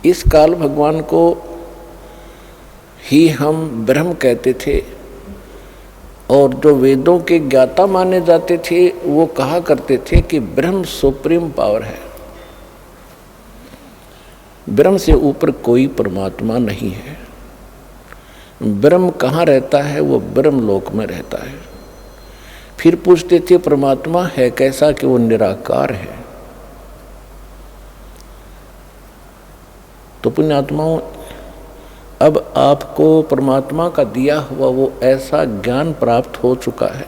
इस काल भगवान को ही हम ब्रह्म कहते थे, और जो वेदों के ज्ञाता माने जाते थे वो कहा करते थे कि ब्रह्म सुप्रीम पावर है, ब्रह्म से ऊपर कोई परमात्मा नहीं है। ब्रह्म कहाँ रहता है? वो ब्रह्म लोक में रहता है। फिर पूछते थे परमात्मा है कैसा? कि वो निराकार है। तो पुण्यात्माओं, अब आपको परमात्मा का दिया हुआ वो ऐसा ज्ञान प्राप्त हो चुका है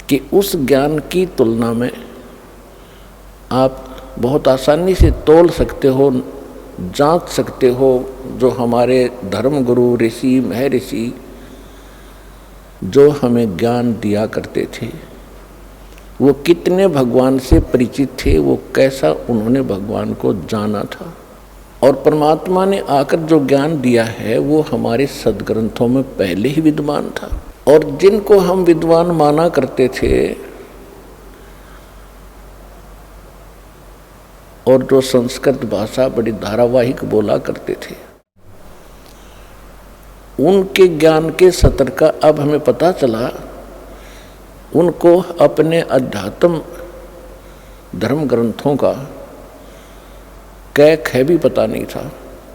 कि उस ज्ञान की तुलना में आप बहुत आसानी से तोल सकते हो, जांच सकते हो। जो हमारे धर्म गुरु ऋषि महर्षि जो हमें ज्ञान दिया करते थे, वो कितने भगवान से परिचित थे, वो कैसा उन्होंने भगवान को जाना था। और परमात्मा ने आकर जो ज्ञान दिया है वो हमारे सदग्रंथों में पहले ही विद्वान था। और जिनको हम विद्वान माना करते थे और जो संस्कृत भाषा बड़ी धारावाहिक बोला करते थे, उनके ज्ञान के सतर का अब हमें पता चला। उनको अपने अध्यात्म धर्म ग्रंथों का कै ख भी पता नहीं था,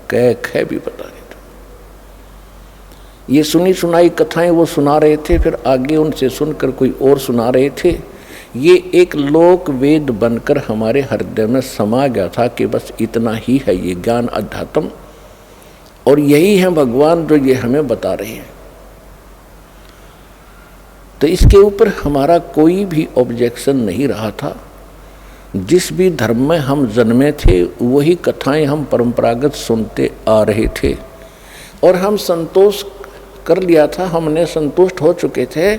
कै ख भी पता नहीं था। ये सुनी सुनाई कथाएं वो सुना रहे थे, फिर आगे उनसे सुनकर कोई और सुना रहे थे। ये एक लोक वेद बनकर हमारे हृदय में समा गया था कि बस इतना ही है ये ज्ञान अध्यात्म, और यही है भगवान जो ये हमें बता रहे हैं। तो इसके ऊपर हमारा कोई भी ऑब्जेक्शन नहीं रहा था। जिस भी धर्म में हम जन्मे थे वही कथाएं हम परंपरागत सुनते आ रहे थे, और हम संतोष कर लिया था। हमने संतुष्ट हो चुके थे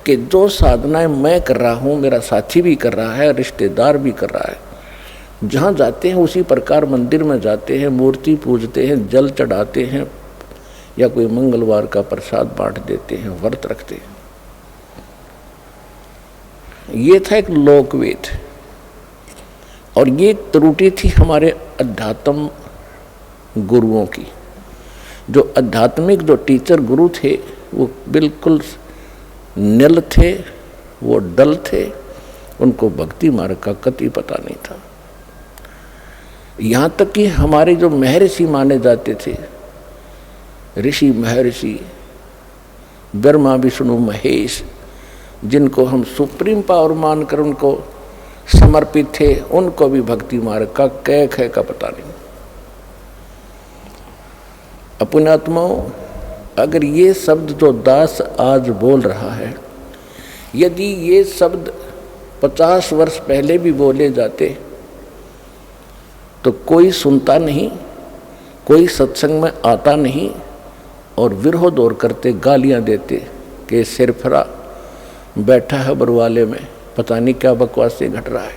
कि जो साधनाएं मैं कर रहा हूँ, मेरा साथी भी कर रहा है, रिश्तेदार भी कर रहा है। जहाँ जाते हैं उसी प्रकार मंदिर में जाते हैं, मूर्ति पूजते हैं, जल चढ़ाते हैं, या कोई मंगलवार का प्रसाद बांट देते हैं, व्रत रखते हैं। ये था एक लोकवेद, और ये त्रुटि थी हमारे अध्यात्म गुरुओं की। जो आध्यात्मिक जो टीचर गुरु थे वो बिल्कुल निल थे, वो डल थे, उनको भक्ति मार्ग का कतई पता नहीं था। यहाँ तक कि हमारे जो महर्षि माने जाते थे, ऋषि महर्षि ब्रह्मा विष्णु महेश, जिनको हम सुप्रीम पावर मानकर उनको समर्पित थे, उनको भी भक्ति मार्ग का कै ख का पता नहीं। पुण्यात्माओं, अगर ये शब्द जो दास आज बोल रहा है, यदि ये शब्द 50 वर्ष पहले भी बोले जाते तो कोई सुनता नहीं, कोई सत्संग में आता नहीं, और विरोध और करते, गालियां देते कि सिरफरा बैठा है बरवाले में, पता नहीं क्या बकवास से घट रहा है।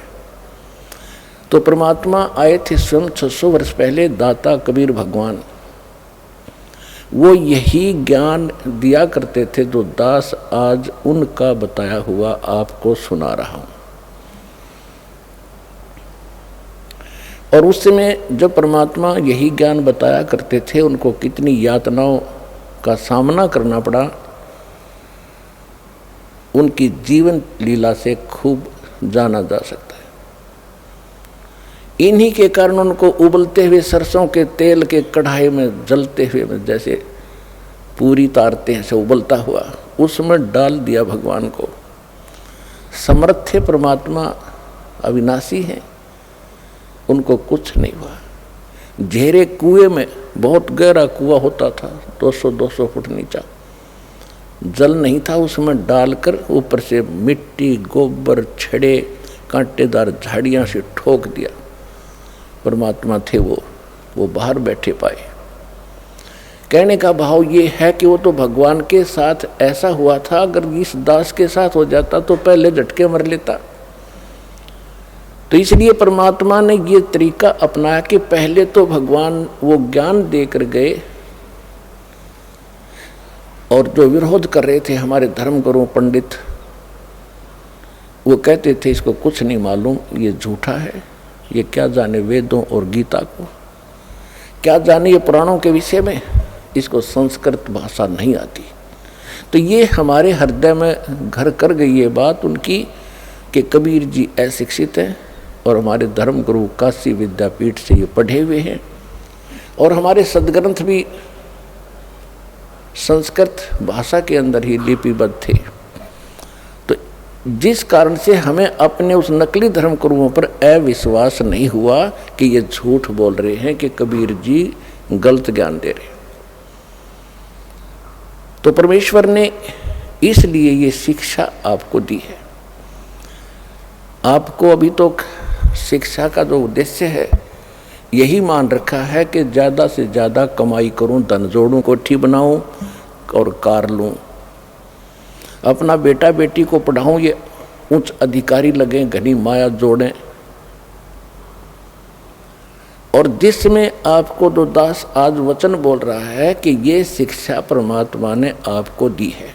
तो परमात्मा आए थे स्वयं 600 वर्ष पहले, दाता कबीर भगवान। वो यही ज्ञान दिया करते थे जो दास आज उनका बताया हुआ आपको सुना रहा हूं। और उस समय जब परमात्मा यही ज्ञान बताया करते थे, उनको कितनी यातनाओं का सामना करना पड़ा, उनकी जीवन लीला से खूब जाना जा सकता है। इन्हीं के कारण उनको उबलते हुए सरसों के तेल के कढ़ाई में जलते हुए जैसे पूरी तारते हैं से उबलता हुआ, उसमें डाल दिया भगवान को। समर्थ थे परमात्मा, अविनाशी हैं, उनको कुछ नहीं हुआ। झेरे कुएं में, बहुत गहरा कुआं होता था, 200-200 फुट नीचा, जल नहीं था, उसमें डालकर ऊपर से मिट्टी गोबर छड़े कांटेदार झाड़ियां से ठोक दिया। परमात्मा थे वो बाहर बैठे पाए। कहने का भाव ये है कि वो तो भगवान के साथ ऐसा हुआ था, अगर इस दास के साथ हो जाता तो पहले झटके मर लेता। तो इसलिए परमात्मा ने ये तरीका अपनाया कि पहले तो भगवान वो ज्ञान देकर गए, और जो विरोध कर रहे थे हमारे धर्म गुरु पंडित, वो कहते थे इसको कुछ नहीं मालूम, ये झूठा है, ये क्या जाने वेदों और गीता को। क्या जाने ये पुराणों के विषय में, इसको संस्कृत भाषा नहीं आती। तो ये हमारे हृदय में घर कर गई ये बात उनकी कि कबीर जी अशिक्षित हैं और हमारे धर्म गुरु काशी विद्यापीठ से ये पढ़े हुए हैं और हमारे सदग्रंथ भी संस्कृत भाषा के अंदर ही लिपिबद्ध थे। तो जिस कारण से हमें अपने उस नकली धर्म गुरुओं पर अविश्वास नहीं हुआ कि ये झूठ बोल रहे हैं कि कबीर जी गलत ज्ञान दे रहे हैं। तो परमेश्वर ने इसलिए ये शिक्षा आपको दी है। आपको अभी तो शिक्षा का जो उद्देश्य है यही मान रखा है कि ज़्यादा से ज़्यादा कमाई करूं, धन जोड़ूं, कोठी बनाऊं और कार लूं, अपना बेटा बेटी को पढ़ाऊं, ये उच्च अधिकारी लगें, घनी माया जोड़ें। और जिसमें आपको दो दास आज वचन बोल रहा है कि ये शिक्षा परमात्मा ने आपको दी है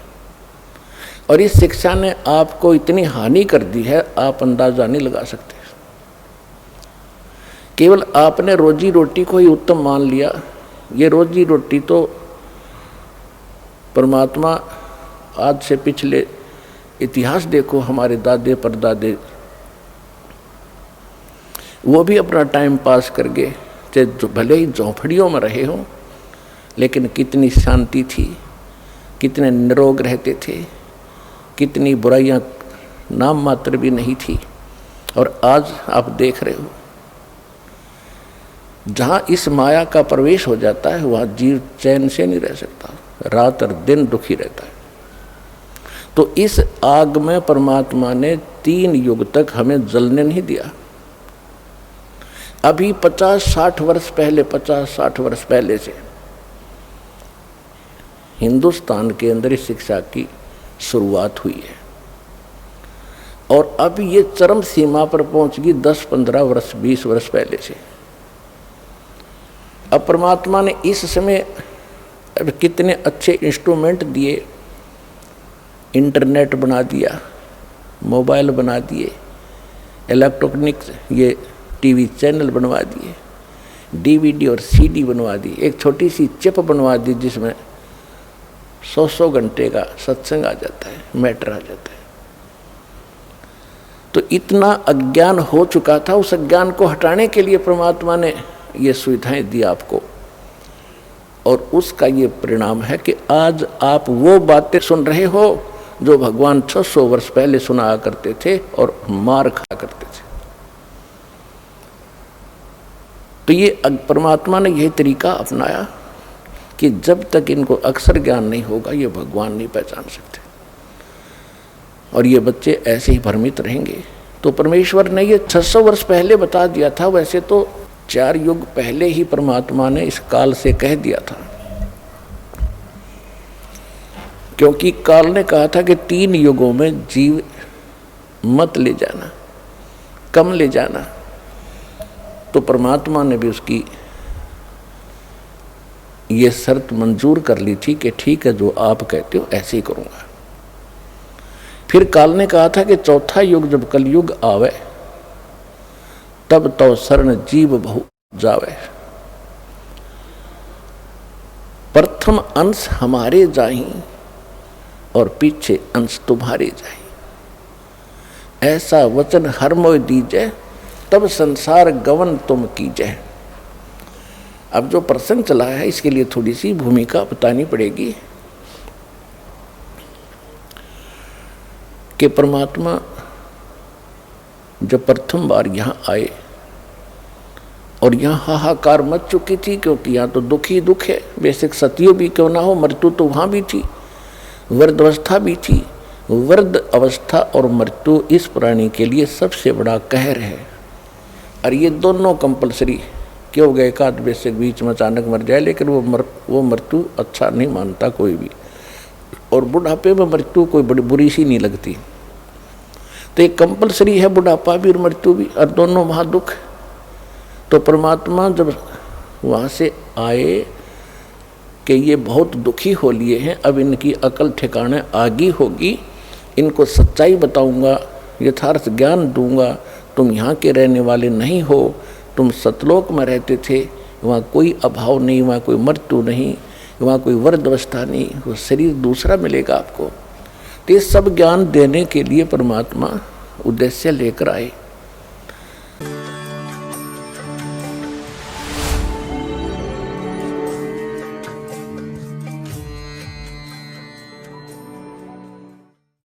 और इस शिक्षा ने आपको इतनी हानि कर दी है आप अंदाजा नहीं लगा सकते। केवल आपने रोजी रोटी को ही उत्तम मान लिया। ये रोजी रोटी तो परमात्मा आज से पिछले इतिहास देखो, हमारे दादे परदादे वो भी अपना टाइम पास कर गए, चाहे भले ही झोंपड़ियों में रहे हों, लेकिन कितनी शांति थी, कितने निरोग रहते थे, कितनी बुराइयां नाम मात्र भी नहीं थी। और आज आप देख रहे हो जहाँ इस माया का प्रवेश हो जाता है वहाँ जीव चैन से नहीं रह सकता, रात और दिन दुखी रहता है। तो इस आग में परमात्मा ने 3 युग तक हमें जलने नहीं दिया। अभी 50-60 वर्ष पहले से हिंदुस्तान के अंदर इस शिक्षा की शुरुआत हुई है और अब ये चरम सीमा पर पहुंच गई 10-15 वर्ष 20 वर्ष पहले से। अब परमात्मा ने इस समय अब कितने अच्छे इंस्ट्रूमेंट दिए, इंटरनेट बना दिया, मोबाइल बना दिए, इलेक्ट्रॉनिक्स ये टीवी चैनल बनवा दिए, डीवीडी और सीडी बनवा दी, एक छोटी सी चिप बनवा दी जिसमें 100 घंटे का सत्संग आ जाता है, मैटर आ जाता है। तो इतना अज्ञान हो चुका था, उस अज्ञान को हटाने के लिए परमात्मा ने ये सुविधाएं दी आपको और उसका ये परिणाम है कि आज आप वो बातें सुन रहे हो जो भगवान 600 वर्ष पहले सुनाया करते थे और मार खाया करते थे। तो ये परमात्मा ने यही तरीका अपनाया कि जब तक इनको अक्षर ज्ञान नहीं होगा ये भगवान नहीं पहचान सकते और ये बच्चे ऐसे ही भ्रमित रहेंगे। तो परमेश्वर ने ये 600 वर्ष पहले बता दिया था, वैसे तो 4 युग पहले ही परमात्मा ने इस काल से कह दिया था, क्योंकि काल ने कहा था कि 3 युगों में जीव मत ले जाना, कम ले जाना। तो परमात्मा ने भी उसकी ये शर्त मंजूर कर ली थी कि ठीक है जो आप कहते हो ऐसे ही करूँगा। फिर काल ने कहा था कि 4था युग जब कलयुग आवे तब तो शरण जीव बहु जावे, प्रथम अंश हमारे जाही और पीछे अंश तुम्हारे जाही, ऐसा वचन हर मोय दीजे तब संसार गवन तुम कीजे। अब जो प्रसंग चला है इसके लिए थोड़ी सी भूमिका बतानी पड़ेगी कि परमात्मा जब प्रथम बार यहाँ आए और यहाँ हाहाकार मच चुकी थी, क्योंकि यहाँ तो दुख ही दुख है, बेसिक सतियो भी क्यों ना हो, मृत्यु तो वहाँ भी थी, वृद्ध अवस्था भी थी। वृद्ध अवस्था और मृत्यु इस प्राणी के लिए सबसे बड़ा कहर है और ये दोनों कंपलसरी क्यों गए का बेसिक बीच में अचानक मर जाए, लेकिन वो मृत्यु अच्छा नहीं मानता कोई भी, और बुढ़ापे में मृत्यु कोई बड़ी बुरी सी नहीं लगती। तो एक कंपलसरी है बुढ़ापा भी और मृत्यु भी, और दोनों महादुख। तो परमात्मा जब वहाँ से आए कि ये बहुत दुखी हो लिए हैं, अब इनकी अकल ठिकाने आगी होगी, इनको सच्चाई बताऊंगा, यथार्थ ज्ञान दूंगा। तुम यहाँ के रहने वाले नहीं हो, तुम सतलोक में रहते थे, वहाँ कोई अभाव नहीं, वहाँ कोई मृत्यु नहीं, वहाँ कोई वृद्ध अवस्था नहीं, वो शरीर दूसरा मिलेगा आपको। तो ये सब ज्ञान देने के लिए परमात्मा उद्देश्य लेकर आए।